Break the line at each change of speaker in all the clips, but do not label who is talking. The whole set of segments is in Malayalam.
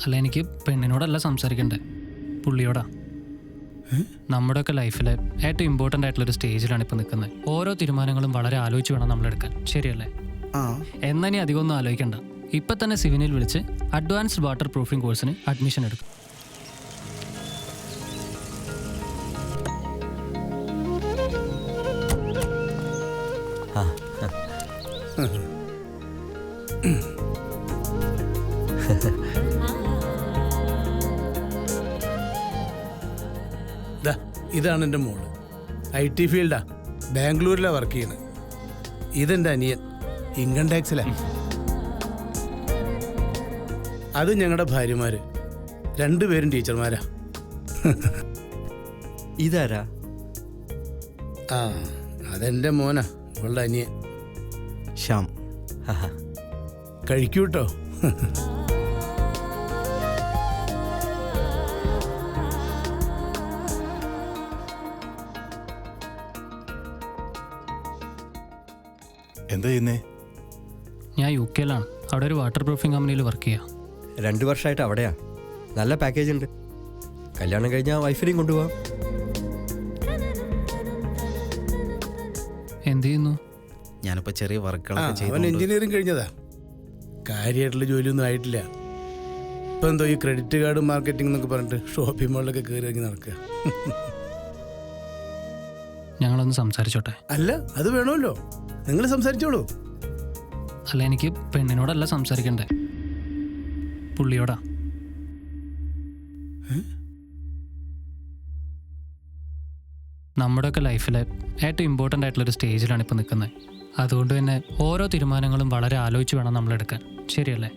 അല്ല, എനിക്ക് പെണ്ണിനോടല്ല സംസാരിക്കണ്ടേ, പുള്ളിയോടാ. നമ്മുടെയൊക്കെ ലൈഫിലെ ഏറ്റവും ഇമ്പോർട്ടൻ്റ് ആയിട്ടുള്ളൊരു സ്റ്റേജിലാണ് ഇപ്പോൾ നിൽക്കുന്നത്. ഓരോ തീരുമാനങ്ങളും വളരെ ആലോചിച്ച് വേണം നമ്മളെടുക്കാൻ, ശരിയല്ലേ? എന്നാ നീ അധികം ഒന്നും ആലോചിക്കണ്ട. ഇപ്പം തന്നെ സിവിനിൽ വിളിച്ച് അഡ്വാൻസ്ഡ് വാട്ടർ പ്രൂഫിംഗ് കോഴ്സിന് അഡ്മിഷൻ എടുക്കും.
ഇതാണ് എൻ്റെ മോള്. IT ഫീൽഡാ, ബാംഗ്ലൂരിലാണ് വർക്ക് ചെയ്യുന്നത്. ഇതെൻ്റെ അനിയൻ, ഇൻകം ടാക്സിലാണ്. അത് ഞങ്ങളുടെ ഭാര്യമാര്, രണ്ടുപേരും ടീച്ചർമാരാ.
ഇതാരാ?
അതെൻ്റെ മോനാ, ഇവളുടെ അനിയൻ
ശ്യാം.
കഴിക്കൂട്ടോ.
എന്താ ചെയ്യുന്നേ?
ഞാൻ UK ലാണ്. അവിടെ ഒരു വാട്ടർ പ്രൂഫിംഗ് കമ്പനിയിൽ വർക്ക് ചെയ്യാം.
2 വർഷമായിട്ട് അവിടെയാ. നല്ല പാക്കേജ് ഉണ്ട്. കല്യാണം കഴിഞ്ഞാൽ വൈഫിനെയും കൊണ്ടുപോവാം.
എന്ത് ചെയ്യുന്നു?
ഞാനിപ്പോൾ ചെറിയ വർക്കുകളൊക്കെ
അവൻ
ചെയ്തു.
എഞ്ചിനീയറിംഗ് കഴിഞ്ഞതാ. കാര്യമായിട്ടുള്ള ജോലിയൊന്നും ആയിട്ടില്ല. ഇപ്പം എന്തോ ഈ ക്രെഡിറ്റ് കാർഡ് മാർക്കറ്റിംഗ് എന്നൊക്കെ പറഞ്ഞിട്ട് ഷോപ്പിംഗ് മാളിലൊക്കെ കയറി ഇറങ്ങി നടക്കുക.
ഞങ്ങളൊന്ന് സംസാരിച്ചോട്ടെ?
അല്ല, അത് വേണമല്ലോ, നിങ്ങൾ സംസാരിച്ചോളൂ.
അല്ല, എനിക്ക് പെണ്ണിനോടല്ല സംസാരിക്കണ്ടേ, പുള്ളിയോടാ. നമ്മുടെയൊക്കെ ലൈഫിലെ ഏറ്റവും ഇമ്പോർട്ടൻ്റ് ആയിട്ടുള്ളൊരു സ്റ്റേജിലാണ് ഇപ്പോൾ നിൽക്കുന്നത്. അതുകൊണ്ട് തന്നെ ഓരോ തീരുമാനങ്ങളും വളരെ ആലോചിച്ച് വേണം നമ്മളെടുക്കാൻ, ശരിയല്ലേ?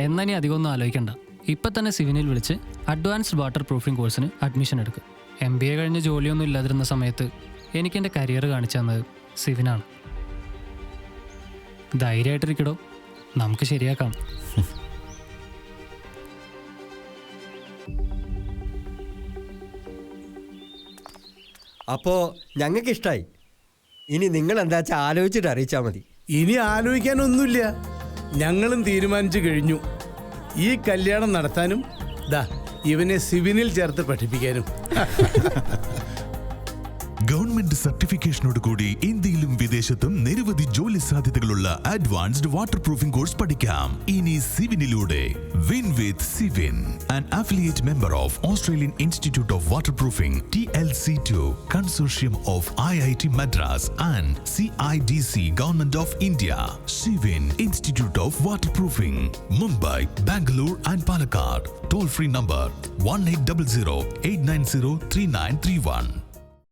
എന്നാ നീ അധികം ഒന്നും ആലോചിക്കണ്ട. ഇപ്പം തന്നെ സിവിനിൽ വിളിച്ച് അഡ്വാൻസ്ഡ് വാട്ടർ പ്രൂഫിംഗ് കോഴ്സിന് അഡ്മിഷൻ എടുക്കും. MBA കഴിഞ്ഞ് ജോലിയൊന്നും ഇല്ലാതിരുന്ന സമയത്ത് എനിക്ക് എൻ്റെ കരിയർ കാണിച്ചു തന്നത് സിവിനാണ്. ധൈര്യമായിട്ടിരിക്കടോ, നമുക്ക് ശരിയാക്കാം.
അപ്പോൾ ഞങ്ങൾക്ക് ഇഷ്ടമായി. ഇനി നിങ്ങൾ എന്താ വെച്ചാൽ ആലോചിച്ചിട്ട് അറിയിച്ചാൽ മതി.
ഇനി ആലോചിക്കാനൊന്നുമില്ല, ഞങ്ങളും തീരുമാനിച്ചു കഴിഞ്ഞു. ഈ കല്യാണം നടത്താനും ഇവനെ സിവിനിൽ ചേർത്ത് പഠിപ്പിക്കാനും.
ഗവൺമെന്റ് സർട്ടിഫിക്കേഷനോട് കൂടി ഇന്ത്യയിലും വിദേശത്തും നിരവധി ജോലി സാധ്യതകളുള്ള അഡ്വാൻസ്ഡ് വാട്ടർ പ്രൂഫിംഗ് കോഴ്സ് പഠിക്കാം ഇനി സിവിനിലൂടെ. Win with Civin, an affiliate member of Australian Institute of Waterproofing TLC2 consortium of IIT Madras and CIDC Government of India. Sivin Institute of Waterproofing, Mumbai, Bangalore and Palakkad. Toll free number 1800 890 3931.